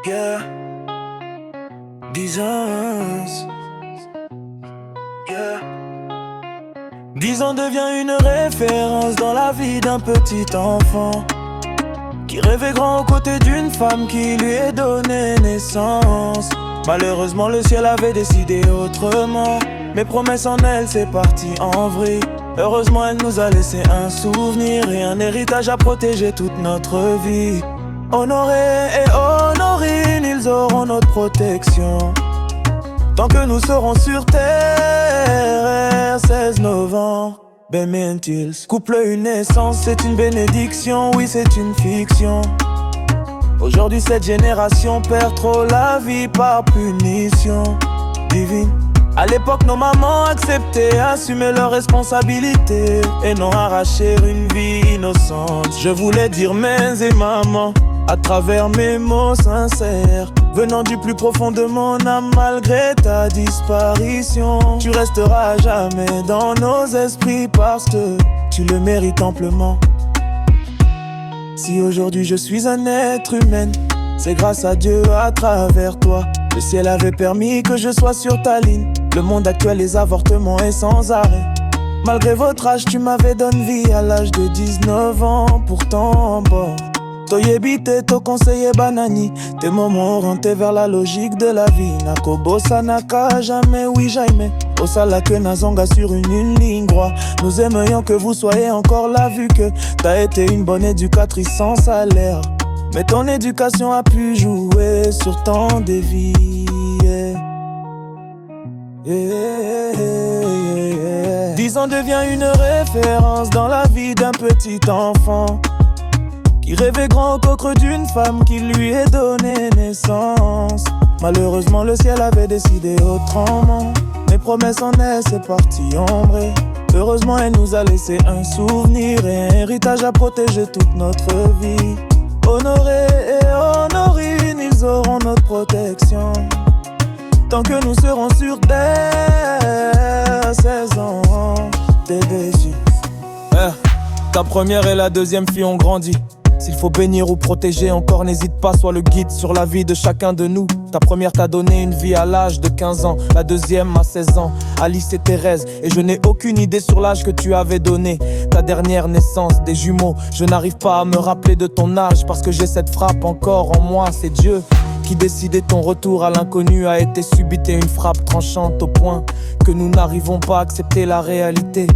Yeah, 10 ans. Yeah. 10 ans devient une référence dans la vie d'un petit enfant qui rêvait grand aux côtés d'une femme qui lui ait donné naissance. Malheureusement le ciel avait décidé autrement. Mes promesses en elle, c'est parti en vrille. Heureusement elle nous a laissé un souvenir et un héritage à protéger toute notre vie. Honoré et Honorine, ils auront notre protection tant que nous serons sur terre. 16 novembre, Bemen Hills. Couple une naissance, c'est une bénédiction, oui c'est une fiction. Aujourd'hui cette génération perd trop la vie par punition divine. À l'époque nos mamans acceptaient, assumer leurs responsabilités et non arracher une vie innocente. Je voulais dire mens et maman à travers mes mots sincères, venant du plus profond de mon âme. Malgré ta disparition, tu resteras à jamais dans nos esprits parce que tu le mérites amplement. Si aujourd'hui je suis un être humain, c'est grâce à Dieu à travers toi. Le ciel avait permis que je sois sur ta ligne. Le monde actuel, les avortements est sans arrêt. Malgré votre âge, tu m'avais donné vie à l'âge de 19 ans. Pourtant, bon, toyebite, to conseiller banani. Tes moments orientés vers la logique de la vie. Nakobo sanaka, jamais, oui, jamais. Osala que Nazonga sur une ligne droite. Nous aimerions que vous soyez encore là, vu que t'as été une bonne éducatrice sans salaire. Mais ton éducation a pu jouer sur tant de vies. Yeah, yeah, yeah. 10 ans devient une référence dans la vie d'un petit enfant qui rêvait grand au creux d'une femme qui lui ait donné naissance. Malheureusement le ciel avait décidé autrement. Mes promesses en elle, c'est parti en vrai. Heureusement elle nous a laissé un souvenir et un héritage à protéger toute notre vie. Honoré et Honorine, ils auront notre protection tant que nous serons sur terre. 16 ans, t'es déçu. Ta première et la deuxième fille ont grandi. S'il faut bénir ou protéger encore, n'hésite pas, sois le guide sur la vie de chacun de nous. Ta première t'a donné une vie à l'âge de 15 ans, la deuxième à 16 ans, Alice et Thérèse. Et je n'ai aucune idée sur l'âge que tu avais donné. Ta dernière naissance, des jumeaux, je n'arrive pas à me rappeler de ton âge parce que j'ai cette frappe encore en moi. C'est Dieu qui décidait ton retour à l'inconnu, a été subite et une frappe tranchante au point que nous n'arrivons pas à accepter la réalité.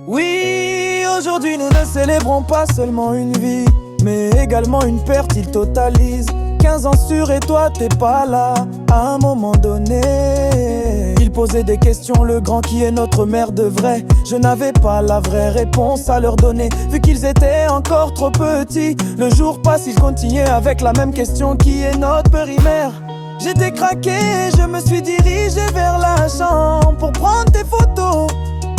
Oui, aujourd'hui nous ne célébrons pas seulement une vie, mais également une perte, il totalise 15 ans sur et toi t'es pas là. À un moment donné, il posait des questions, le grand qui est notre mère de vrai. Je n'avais pas la vraie réponse à leur donner, vu qu'ils étaient encore trop petits. Le jour passe, ils continuaient avec la même question, qui est notre périmère. J'étais craqué, je me suis dirigé vers la chambre pour prendre tes photos,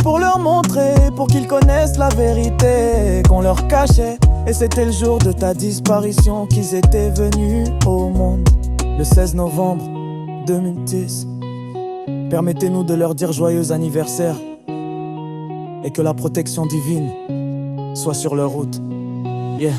pour leur montrer, pour qu'ils connaissent la vérité qu'on leur cachait. Et c'était le jour de ta disparition qu'ils étaient venus au monde. Le 16 novembre 2010. Permettez-nous de leur dire joyeux anniversaire et que la protection divine soit sur leur route. Yeah.